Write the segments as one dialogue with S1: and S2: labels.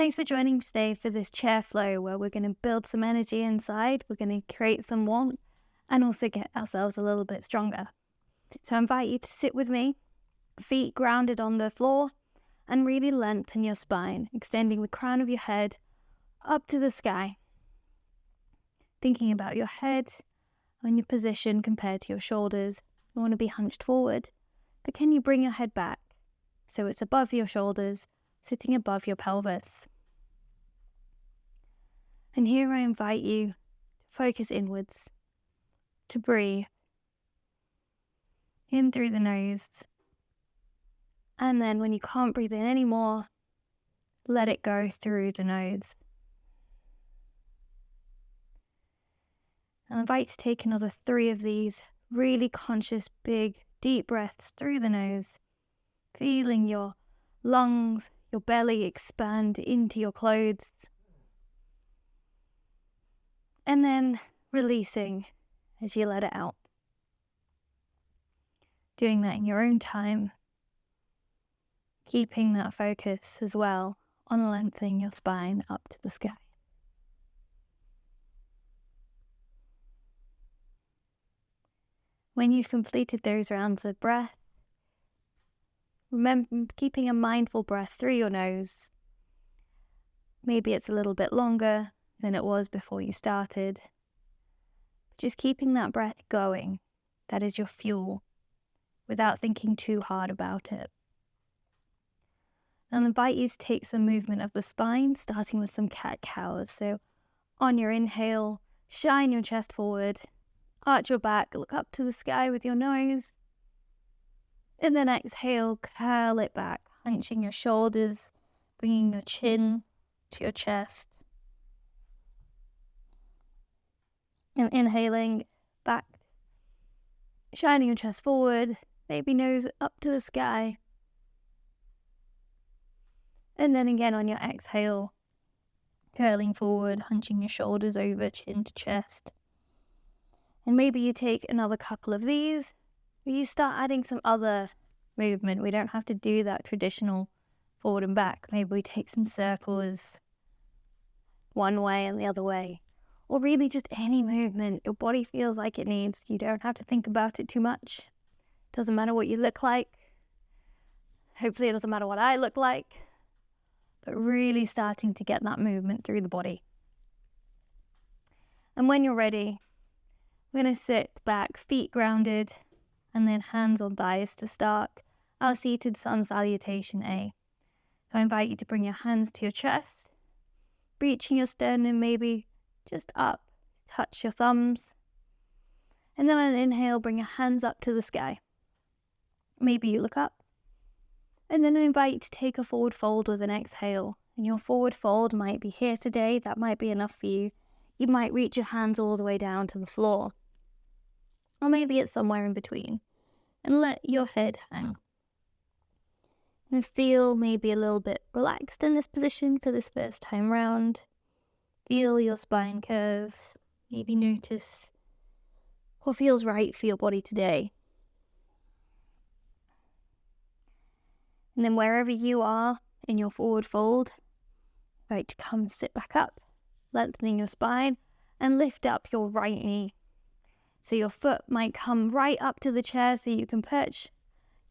S1: Thanks for joining me today for this chair flow where we're going to build some energy inside, we're going to create some warmth, and also get ourselves a little bit stronger. So I invite you to sit with me, feet grounded on the floor, and really lengthen your spine, extending the crown of your head up to the sky. Thinking about your head and your position compared to your shoulders. You want to be hunched forward, but can you bring your head back so it's above your shoulders, sitting above your pelvis? And here I invite you to focus inwards, to breathe in through the nose, and then when you can't breathe in anymore, let it go through the nose. I invite you to take another 3 of these really conscious, big, deep breaths through the nose, feeling your lungs, your belly expand into your clothes. And then releasing as you let it out. Doing that in your own time. Keeping that focus as well on lengthening your spine up to the sky. When you've completed those rounds of breath, remember keeping a mindful breath through your nose. Maybe it's a little bit longer than it was before you started. Just keeping that breath going, that is your fuel, without thinking too hard about it. And I invite you to take some movement of the spine, starting with some cat-cows. So on your inhale, shine your chest forward, arch your back, look up to the sky with your nose. And then exhale, curl it back, hunching your shoulders, bringing your chin to your chest. And inhaling back, shining your chest forward, maybe nose up to the sky. And then again on your exhale, curling forward, hunching your shoulders over, chin to chest. And maybe you take another couple of these, or you start adding some other movement. We don't have to do that traditional forward and back. Maybe we take some circles one way and the other way. Or really just any movement your body feels like it needs. You don't have to think about it too much. Doesn't matter what you look like. Hopefully it doesn't matter what I look like. But really starting to get that movement through the body. And when you're ready, we're going to sit back, feet grounded, and then hands on thighs to start our seated sun salutation A. So I invite you to bring your hands to your chest, reaching your sternum maybe just up, touch your thumbs. And then on an inhale, bring your hands up to the sky. Maybe you look up. And then I invite you to take a forward fold with an exhale. And your forward fold might be here today. That might be enough for you. You might reach your hands all the way down to the floor. Or maybe it's somewhere in between. And let your head hang. And feel maybe a little bit relaxed in this position for this first time round. Feel your spine curves. Maybe notice what feels right for your body today. And then wherever you are in your forward fold, right, to come sit back up, lengthening your spine, and lift up your right knee. So your foot might come right up to the chair so you can perch.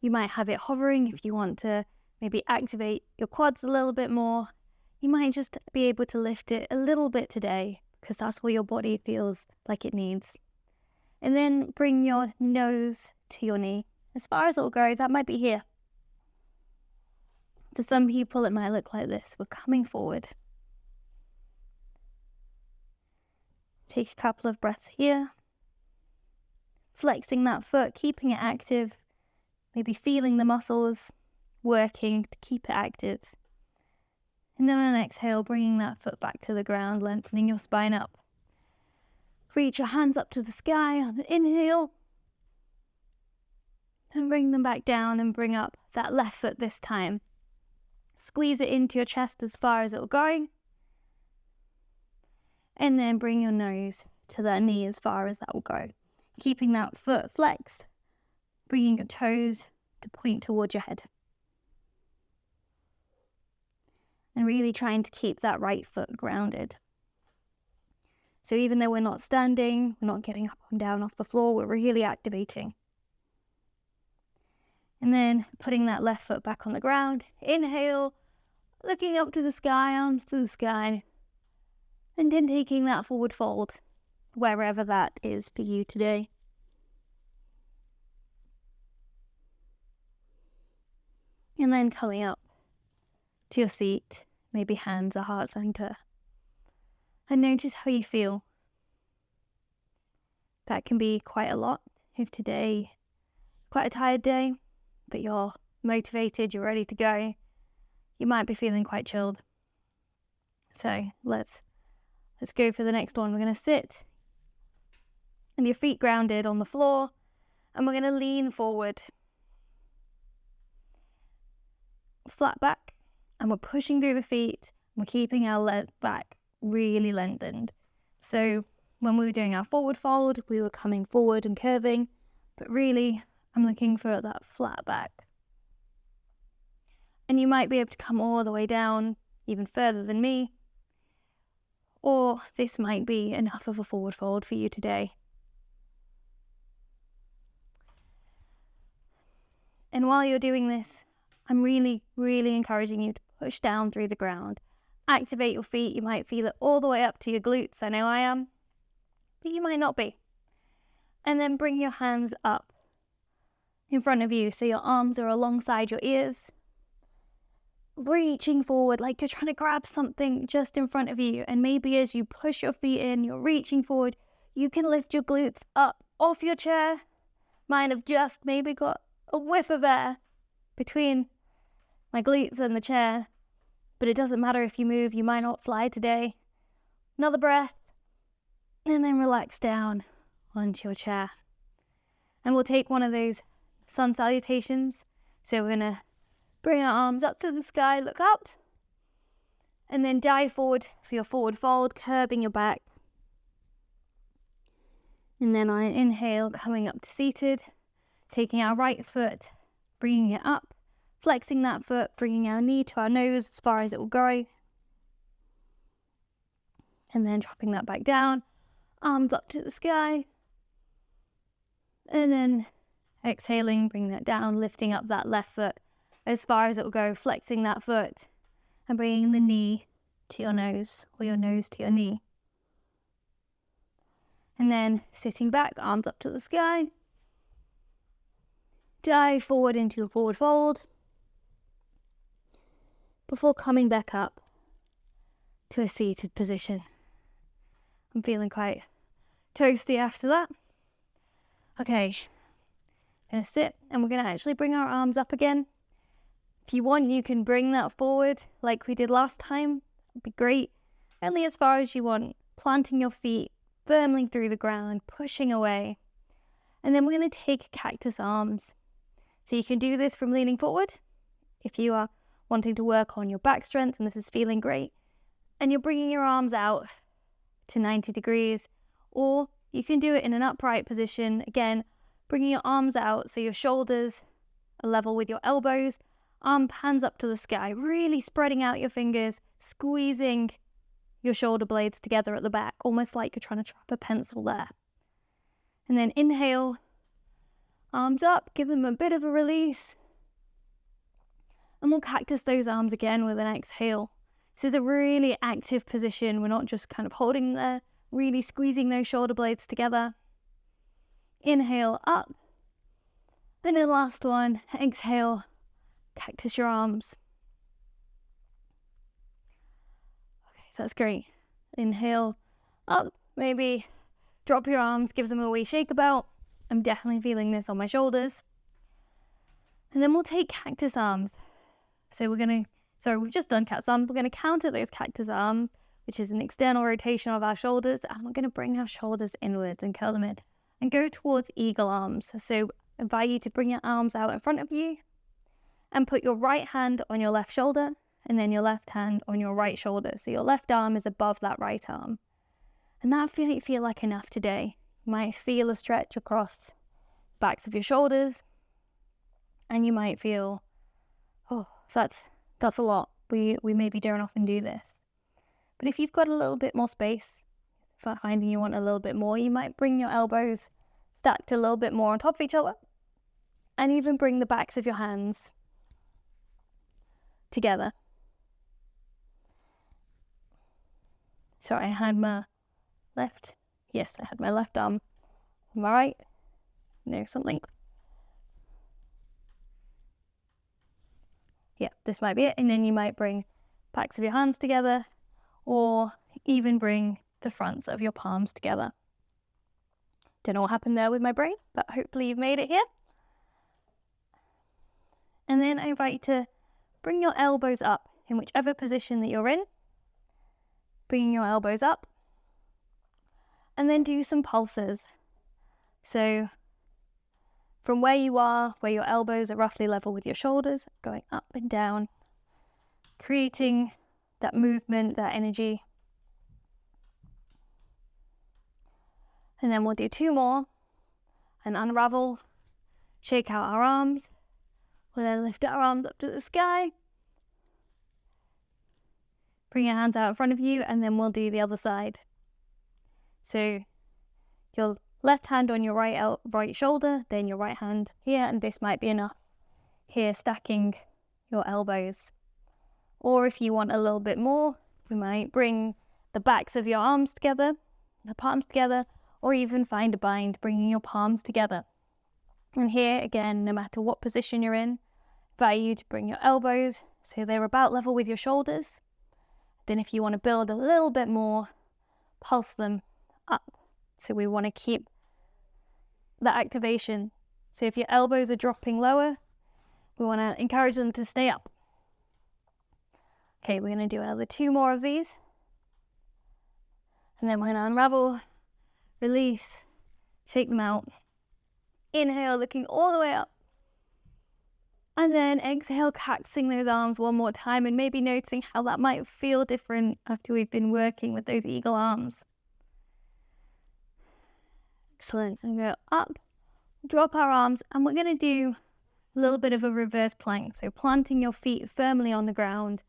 S1: You might have it hovering if you want to maybe activate your quads a little bit more. You might just be able to lift it a little bit today because that's what your body feels like it needs. And then bring your nose to your knee. As far as it'll go, that might be here. For some people, it might look like this. We're coming forward. Take a couple of breaths here. Flexing that foot, keeping it active. Maybe feeling the muscles working to keep it active. And then on an exhale, bringing that foot back to the ground, lengthening your spine up. Reach your hands up to the sky on the inhale. And bring them back down and bring up that left foot this time. Squeeze it into your chest as far as it'll go. And then bring your nose to that knee as far as that will go. Keeping that foot flexed. Bringing your toes to point towards your head. And really trying to keep that right foot grounded. So even though we're not standing, we're not getting up and down off the floor, we're really activating. And then putting that left foot back on the ground. Inhale, looking up to the sky, arms to the sky. And then taking that forward fold, wherever that is for you today. And then coming up to your seat, maybe hands at heart center. And notice how you feel. That can be quite a lot. If today is quite a tired day, but you're motivated, you're ready to go, you might be feeling quite chilled. So let's go for the next one. We're going to sit and your feet grounded on the floor, and we're going to lean forward, flat back, and we're pushing through the feet. We're keeping our back really lengthened. So when we were doing our forward fold, we were coming forward and curving, but really I'm looking for that flat back. And you might be able to come all the way down, even further than me, or this might be enough of a forward fold for you today. And while you're doing this, I'm really, really encouraging you to push down through the ground. Activate your feet. You might feel it all the way up to your glutes. I know I am, but you might not be. And then bring your hands up in front of you so your arms are alongside your ears. Reaching forward like you're trying to grab something just in front of you. And maybe as you push your feet in, you're reaching forward, you can lift your glutes up off your chair. Mine have just maybe got a whiff of air between my glutes and the chair. But it doesn't matter if you move, you might not fly today. Another breath, and then relax down onto your chair. And we'll take one of those sun salutations. So we're going to bring our arms up to the sky, look up, and then dive forward for your forward fold, curbing your back. And then on an inhale, coming up to seated, taking our right foot, bringing it up, flexing that foot, bringing our knee to our nose as far as it will go. And then dropping that back down, arms up to the sky. And then exhaling, bring that down, lifting up that left foot as far as it will go, flexing that foot and bringing the knee to your nose or your nose to your knee. And then sitting back, arms up to the sky. Dive forward into a forward fold before coming back up to a seated position. I'm feeling quite toasty after that. Okay, I'm going to sit and we're going to actually bring our arms up again. If you want, you can bring that forward like we did last time. It'd be great. Only as far as you want, planting your feet firmly through the ground, pushing away. And then we're going to take cactus arms. So you can do this from leaning forward if you are wanting to work on your back strength and this is feeling great. And you're bringing your arms out to 90 degrees. Or you can do it in an upright position. Again, bringing your arms out so your shoulders are level with your elbows. Hands up to the sky, really spreading out your fingers, squeezing your shoulder blades together at the back, almost like you're trying to trap a pencil there. And then inhale, arms up, give them a bit of a release. And we'll cactus those arms again with an exhale. This is a really active position. We're not just kind of holding there, really squeezing those shoulder blades together. Inhale, up. Then the last one, exhale, cactus your arms. Okay, so that's great. Inhale, up, maybe drop your arms, give them a wee shake about. I'm definitely feeling this on my shoulders. And then we'll take cactus arms. So we've just done cactus arms. We're going to counter those cactus arms, which is an external rotation of our shoulders. And we're going to bring our shoulders inwards and curl them in and go towards eagle arms. So I invite you to bring your arms out in front of you and put your right hand on your left shoulder and then your left hand on your right shoulder. So your left arm is above that right arm. And that might feel like enough today. You might feel a stretch across the backs of your shoulders. And you might feel, oh, so that's a lot. we maybe don't often do this. But if you've got a little bit more space, if you're finding you want a little bit more, you might bring your elbows stacked a little bit more on top of each other, and even bring the backs of your hands together. Sorry, I had my left arm on my right. No, something. Yeah, this might be it. And then you might bring backs of your hands together, or even bring the fronts of your palms together. Don't know what happened there with my brain, but hopefully you've made it here. And then I invite you to bring your elbows up in whichever position that you're in. Bringing your elbows up. And then do some pulses. So from where you are, where your elbows are roughly level with your shoulders, going up and down, creating that movement, that energy. And then we'll do 2 more, and unravel, shake out our arms. We'll then lift our arms up to the sky. Bring your hands out in front of you, and then we'll do the other side. So your left hand on your right shoulder, then your right hand here, and this might be enough. Here, stacking your elbows. Or if you want a little bit more, we might bring the backs of your arms together, the palms together, or even find a bind, bringing your palms together. And here, again, no matter what position you're in, I invite you to bring your elbows so they're about level with your shoulders. Then if you want to build a little bit more, pulse them up. So we want to keep that activation. So if your elbows are dropping lower, we want to encourage them to stay up. Okay, we're going to do another 2 more of these. And then we're going to unravel, release, shake them out. Inhale, looking all the way up. And then exhale, cactusing those arms one more time, and maybe noticing how that might feel different after we've been working with those eagle arms. Excellent. And go up, drop our arms, and we're going to do a little bit of a reverse plank. So planting your feet firmly on the ground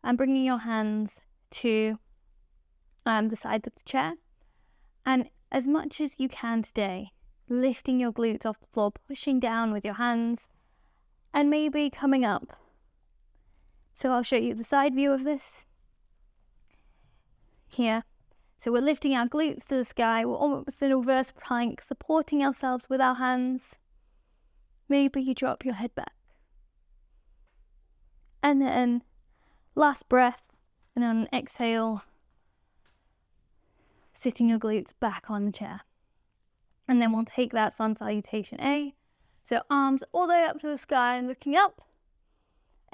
S1: and bringing your hands to the side of the chair. And as much as you can today, lifting your glutes off the floor, pushing down with your hands, and maybe coming up. So I'll show you the side view of this. Here. So we're lifting our glutes to the sky. We're almost in a reverse plank, supporting ourselves with our hands. Maybe you drop your head back. And then last breath, and on an exhale, sitting your glutes back on the chair. And then we'll take that sun salutation A. So arms all the way up to the sky and looking up.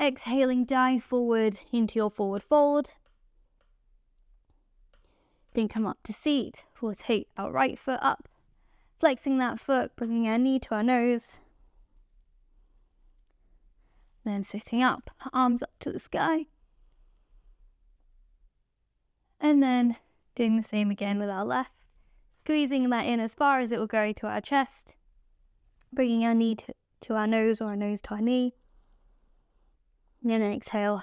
S1: Exhaling, dive forward into your forward fold. Then come up to seat. We'll take our right foot up, flexing that foot, bringing our knee to our nose. Then sitting up, arms up to the sky. And then doing the same again with our left. Squeezing that in as far as it will go to our chest. Bringing our knee to our nose, or our nose to our knee. And then exhale.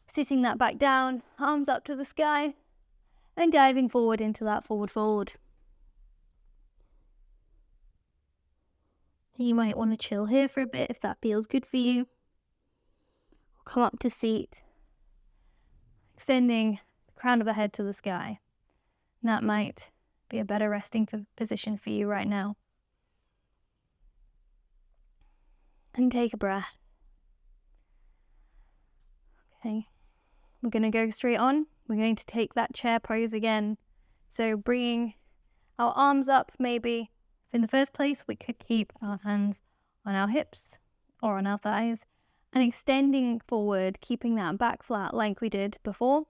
S1: Sitting that back down, arms up to the sky. And diving forward into that forward fold. You might want to chill here for a bit if that feels good for you. Come up to seat. Extending the crown of the head to the sky. And that might be a better resting position for you right now. And take a breath. Okay. We're going to go straight on. We're going to take that chair pose again. So bringing our arms up, maybe. In the first place, we could keep our hands on our hips or on our thighs and extending forward, keeping that back flat like we did before.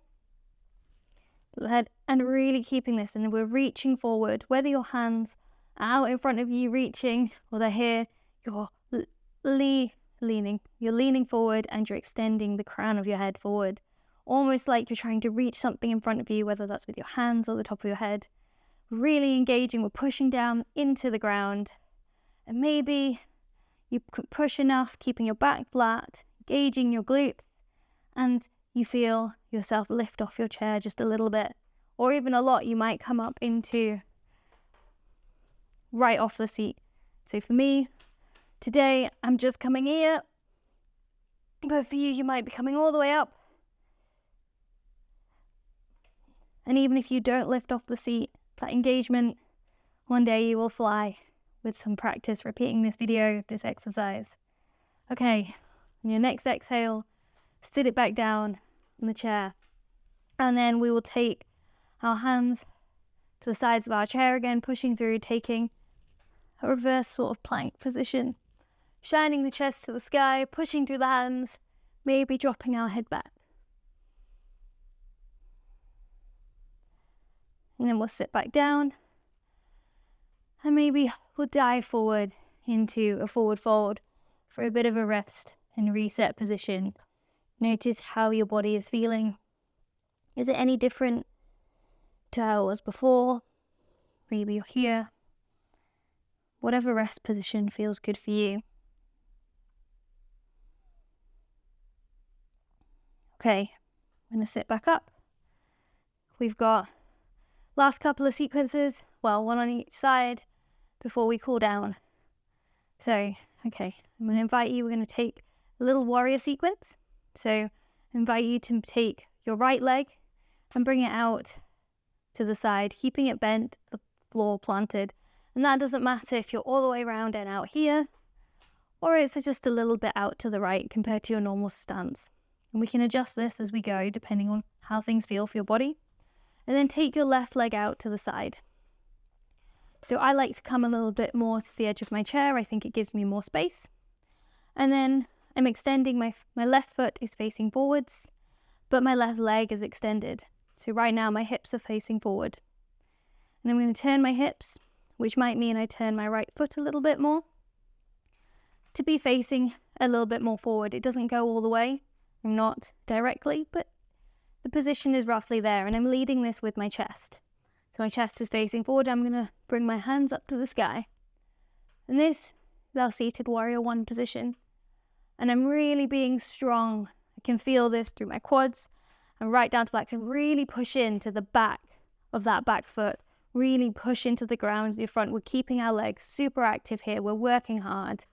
S1: The head, and really keeping this, and we're reaching forward, whether your hands are out in front of you reaching or they're here, you're leaning. You're leaning forward and you're extending the crown of your head forward. Almost like you're trying to reach something in front of you, whether that's with your hands or the top of your head. Really engaging, we're pushing down into the ground. And maybe you could push enough, keeping your back flat, engaging your glutes, and you feel yourself lift off your chair just a little bit, or even a lot. You might come up into right off the seat. So for me, today, I'm just coming here, but for you, you might be coming all the way up. And even if you don't lift off the seat, that engagement, one day you will fly with some practice repeating this video, this exercise. Okay, on your next exhale, sit it back down on the chair. And then we will take our hands to the sides of our chair again, pushing through, taking a reverse sort of plank position. Shining the chest to the sky, pushing through the hands, maybe dropping our head back. And then we'll sit back down. And maybe we'll dive forward into a forward fold for a bit of a rest and reset position. Notice how your body is feeling. Is it any different to how it was before? Maybe you're here. Whatever rest position feels good for you. Okay, I'm going to sit back up. We've got last couple of sequences, well, one on each side before we cool down. So, okay, I'm going to invite you, we're going to take a little warrior sequence. So, I invite you to take your right leg and bring it out to the side, keeping it bent, the floor planted. And that doesn't matter if you're all the way around and out here, or it's just a little bit out to the right compared to your normal stance. And we can adjust this as we go, depending on how things feel for your body. And then take your left leg out to the side. So I like to come a little bit more to the edge of my chair. I think it gives me more space. And then I'm extending my left foot is facing forwards, but my left leg is extended. So right now my hips are facing forward. And I'm going to turn my hips, which might mean I turn my right foot a little bit more to be facing a little bit more forward. It doesn't go all the way. I'm not directly, but the position is roughly there, and I'm leading this with my chest. So my chest is facing forward. I'm going to bring my hands up to the sky. And this is our seated warrior one position. And I'm really being strong. I can feel this through my quads and right down to back to really push into the back of that back foot. Really push into the ground in your front. We're keeping our legs super active here. We're working hard.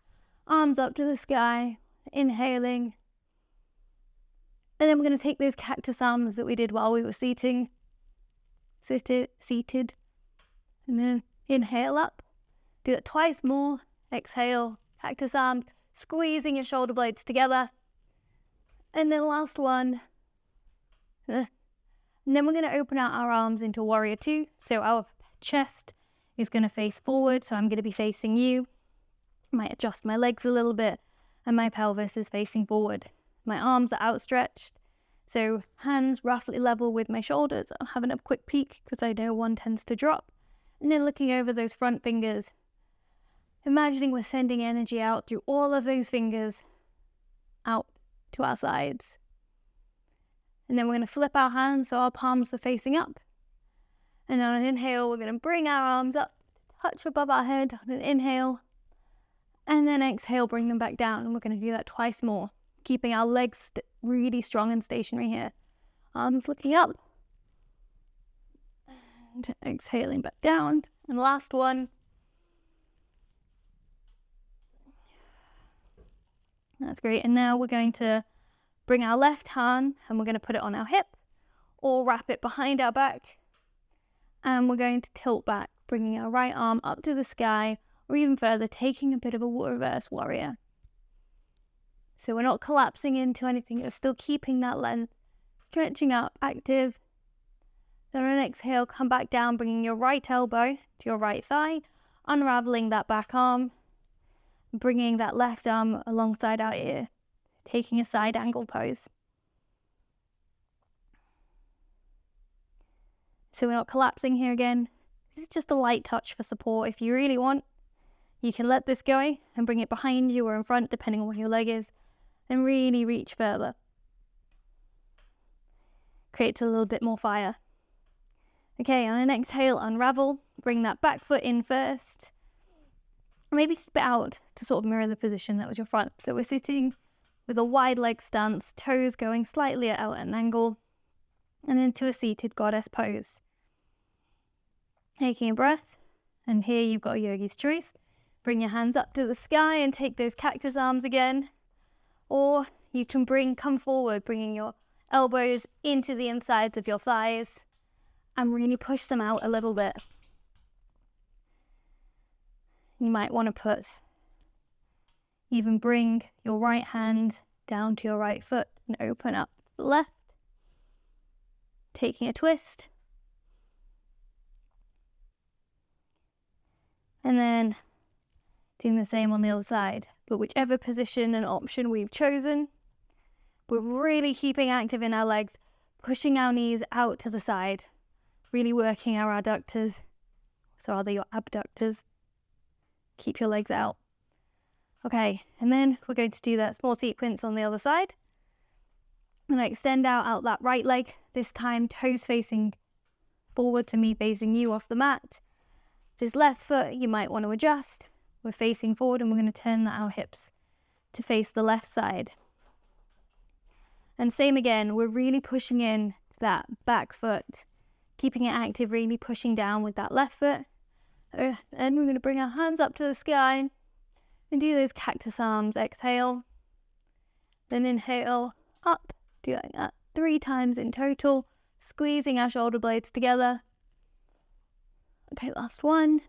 S1: Arms up to the sky. Inhaling. And then we're going to take those cactus arms that we did while we were seated. And then inhale up. Do that twice more. Exhale, cactus arms, squeezing your shoulder blades together. And then last one. And then we're going to open out our arms into warrior two. So our chest is going to face forward. So I'm going to be facing you. I might adjust my legs a little bit. And my pelvis is facing forward. My arms are outstretched, so hands roughly level with my shoulders. I'm having a quick peek because I know one tends to drop. And then looking over those front fingers, imagining we're sending energy out through all of those fingers out to our sides. And then we're going to flip our hands so our palms are facing up. And on an inhale, we're going to bring our arms up, touch above our head on an inhale. And then exhale, bring them back down. And we're going to do that twice more. Keeping our legs really strong and stationary here. Arms looking up. And exhaling back down. And last one. That's great. And now we're going to bring our left hand and we're going to put it on our hip or wrap it behind our back. And we're going to tilt back, bringing our right arm up to the sky or even further, taking a bit of a reverse warrior. So we're not collapsing into anything, we're still keeping that length, stretching up, active. Then on an exhale, come back down, bringing your right elbow to your right thigh, unraveling that back arm, bringing that left arm alongside our ear, taking a side angle pose. So we're not collapsing here again. This is just a light touch for support. If you really want, you can let this go and bring it behind you or in front, depending on where your leg is. And really reach further. Creates a little bit more fire. Okay, on an exhale, unravel. Bring that back foot in first. Maybe spit out to sort of mirror the position that was your front. So we're sitting with a wide leg stance, toes going slightly out at an angle, and into a seated goddess pose. Taking a breath, and here you've got a yogi's choice. Bring your hands up to the sky and take those cactus arms again. Or you can come forward, bringing your elbows into the insides of your thighs and really push them out a little bit. You might want to even bring your right hand down to your right foot and open up the left. Taking a twist. And then doing the same on the other side. But whichever position and option we've chosen, we're really keeping active in our legs, pushing our knees out to the side, really working our adductors, so rather your abductors. Keep your legs out. Okay, and then we're going to do that small sequence on the other side. I'm going to extend out that right leg, this time toes facing forward to me, facing you off the mat. This left foot you might want to adjust. We're facing forward and we're going to turn our hips to face the left side. And same again, we're really pushing in that back foot, keeping it active, really pushing down with that left foot. And we're going to bring our hands up to the sky and do those cactus arms. Exhale, then inhale, up, do like that 3 times in total, squeezing our shoulder blades together. Okay, last one.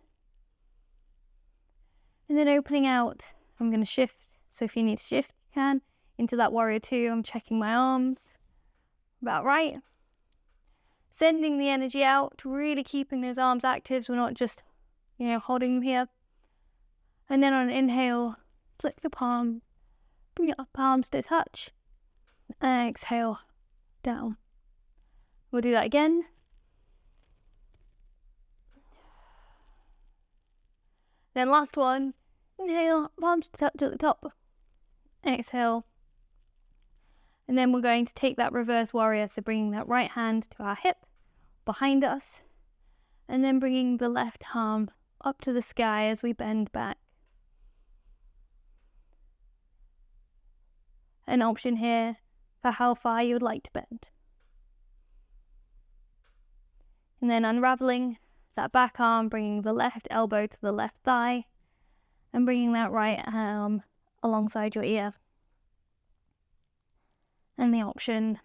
S1: And then opening out, I'm going to shift. So if you need to shift, you can. Into that warrior 2, I'm checking my arms. About right. Sending the energy out, really keeping those arms active so we're not just, holding them here. And then on an inhale, flick the palm, bring your palms to touch. And exhale, down. We'll do that again. Then last one, inhale, palms to touch at the top. Exhale. And then we're going to take that reverse warrior, so bringing that right hand to our hip, behind us, and then bringing the left arm up to the sky as we bend back. An option here for how far you would like to bend. And then unraveling that back arm, bringing the left elbow to the left thigh, and bringing that right arm alongside your ear. And the option,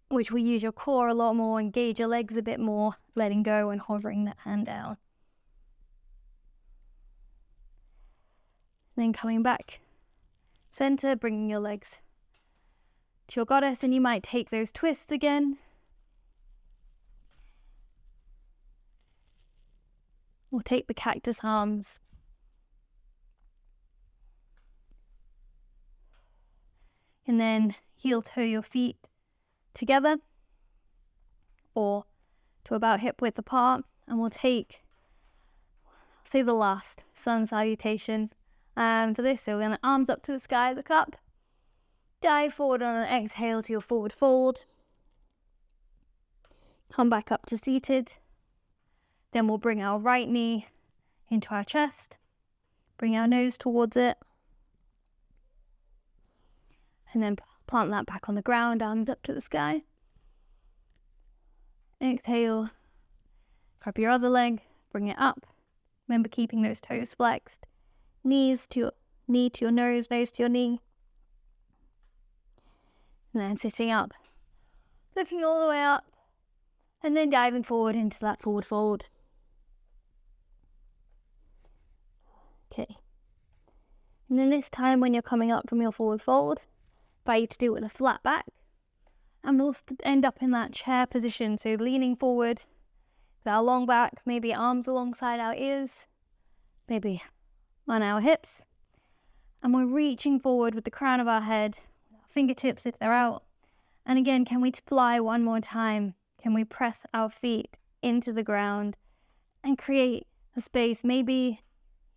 S1: which will use your core a lot more, engage your legs a bit more, letting go and hovering that hand down. Then coming back, center, bringing your legs to your goddess, and you might take those twists again. Or take the cactus arms. And then heel toe your feet together or to about hip width apart, and we'll take, say, the last sun salutation for this. So we're going to arms up to the sky, look up, dive forward on an exhale to your forward fold, come back up to seated. Then we'll bring our right knee into our chest, bring our nose towards it, and then plant that back on the ground, arms up to the sky. Exhale, grab your other leg, bring it up. Remember keeping those toes flexed. Knee to your nose to your knee. And then sitting up, looking all the way up, and then diving forward into that forward fold. Okay. And then this time when you're coming up from your forward fold, invite you to do it with a flat back, and we'll end up in that chair position, so leaning forward with our long back, maybe arms alongside our ears, maybe on our hips, and we're reaching forward with the crown of our head, our fingertips if they're out. And again, can we fly one more time? Can we press our feet into the ground and create a space? Maybe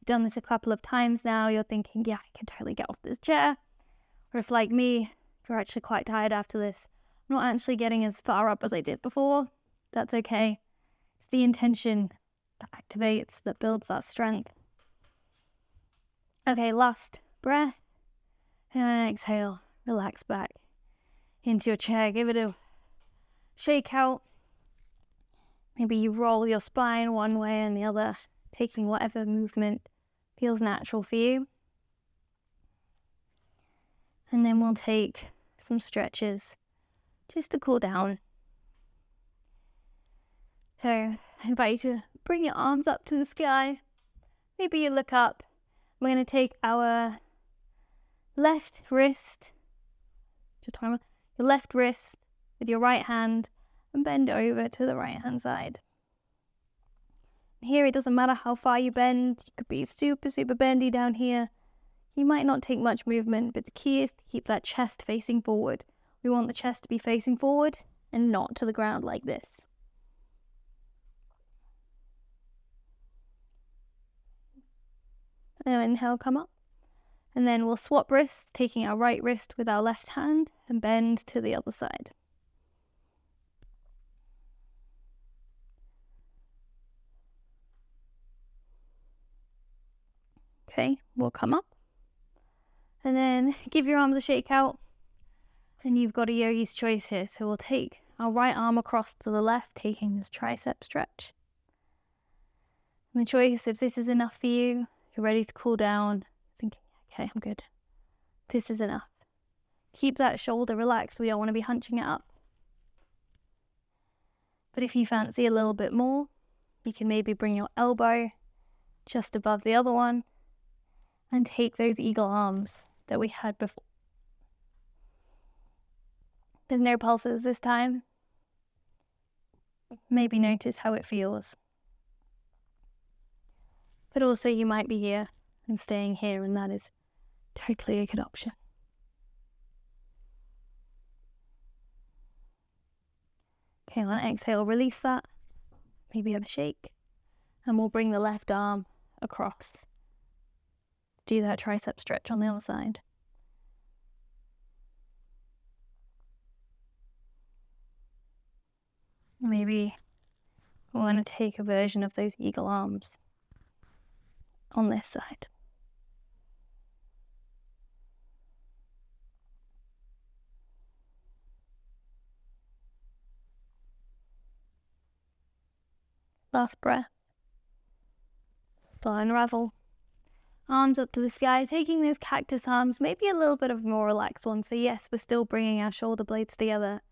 S1: you've done this a couple of times now, you're thinking, yeah, I can totally get off this chair. Or if, like me, you're actually quite tired after this, I'm not actually getting as far up as I did before, that's okay. It's the intention that activates, that builds that strength. Okay, last breath. And exhale, relax back into your chair. Give it a shake out. Maybe you roll your spine one way and the other, taking whatever movement feels natural for you. And then we'll take some stretches just to cool down. So I invite you to bring your arms up to the sky. Maybe you look up. We're going to take our left wrist, your left wrist with your right hand and bend over to the right hand side. Here it doesn't matter how far you bend. You could be super, super bendy down here. You might not take much movement, but the key is to keep that chest facing forward. We want the chest to be facing forward and not to the ground like this. Now inhale, come up. And then we'll swap wrists, taking our right wrist with our left hand and bend to the other side. Okay, we'll come up. And then give your arms a shake out. And you've got a yogi's choice here. So we'll take our right arm across to the left, taking this tricep stretch. And the choice, if this is enough for you, you're ready to cool down, thinking, okay, I'm good. This is enough. Keep that shoulder relaxed. We don't want to be hunching it up. But if you fancy a little bit more, you can maybe bring your elbow just above the other one and take those eagle arms that we had before. There's no pulses this time. Maybe notice how it feels. But also you might be here and staying here, and that is totally a good option. Okay, on exhale, release that. Maybe have a shake. And we'll bring the left arm across. Do that tricep stretch on the other side. Maybe we want to take a version of those eagle arms on this side. Last breath. Thought unravel. Arms up to the sky, taking those cactus arms, maybe a little bit of a more relaxed one. So yes, we're still bringing our shoulder blades together.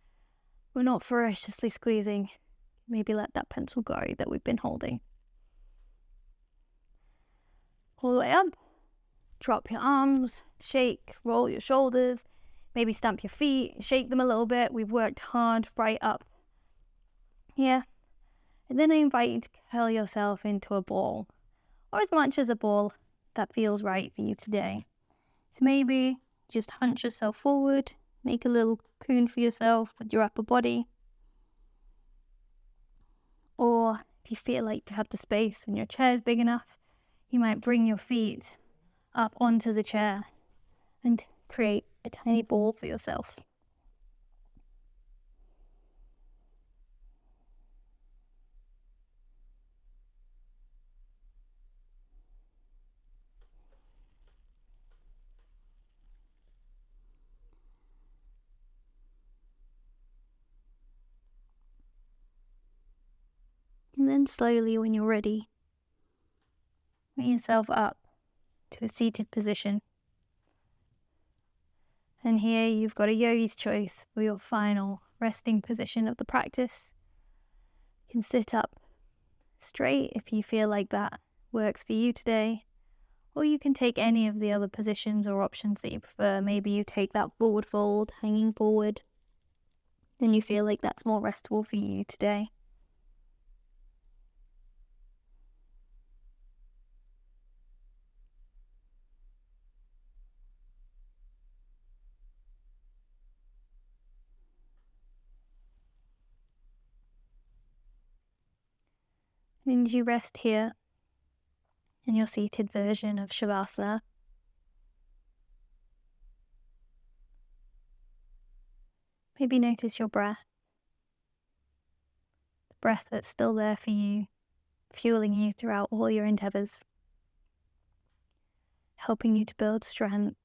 S1: We're not ferociously squeezing. Maybe let that pencil go that we've been holding. All the way up. Drop your arms, shake, roll your shoulders, maybe stamp your feet, shake them a little bit. We've worked hard right up here. And then I invite you to curl yourself into a ball, or as much as a ball that feels right for you today. So maybe just hunch yourself forward, make a little cocoon for yourself with your upper body. Or if you feel like you have the space and your chair is big enough, you might bring your feet up onto the chair and create a tiny ball for yourself. And then slowly, when you're ready, bring yourself up to a seated position. And here you've got a yogi's choice for your final resting position of the practice. You can sit up straight if you feel like that works for you today, or you can take any of the other positions or options that you prefer. Maybe you take that forward fold, hanging forward, and you feel like that's more restful for you today. And as you rest here in your seated version of Shavasana, maybe notice your breath. The breath that's still there for you, fueling you throughout all your endeavors, helping you to build strength,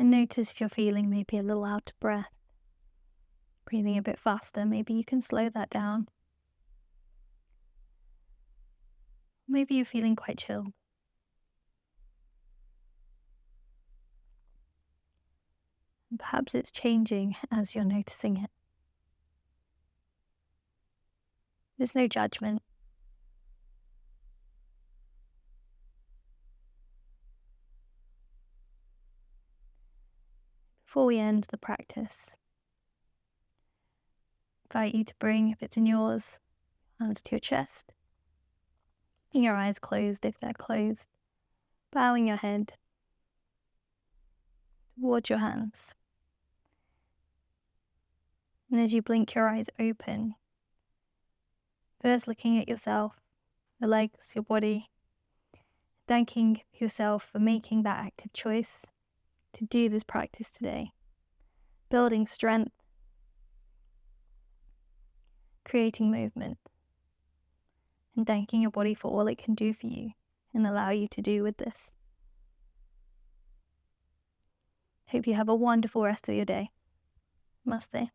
S1: And notice if you're feeling maybe a little out of breath, breathing a bit faster, maybe you can slow that down. Maybe you're feeling quite chilled. And perhaps it's changing as you're noticing it. There's no judgment. Before we end the practice, I invite you to bring, if it's in yours, hands to your chest, keeping your eyes closed if they're closed, bowing your head towards your hands. And as you blink your eyes open, first looking at yourself, your legs, your body, thanking yourself for making that active choice to do this practice today, building strength, creating movement, and thanking your body for all it can do for you and allow you to do with this. Hope you have a wonderful rest of your day. Namaste.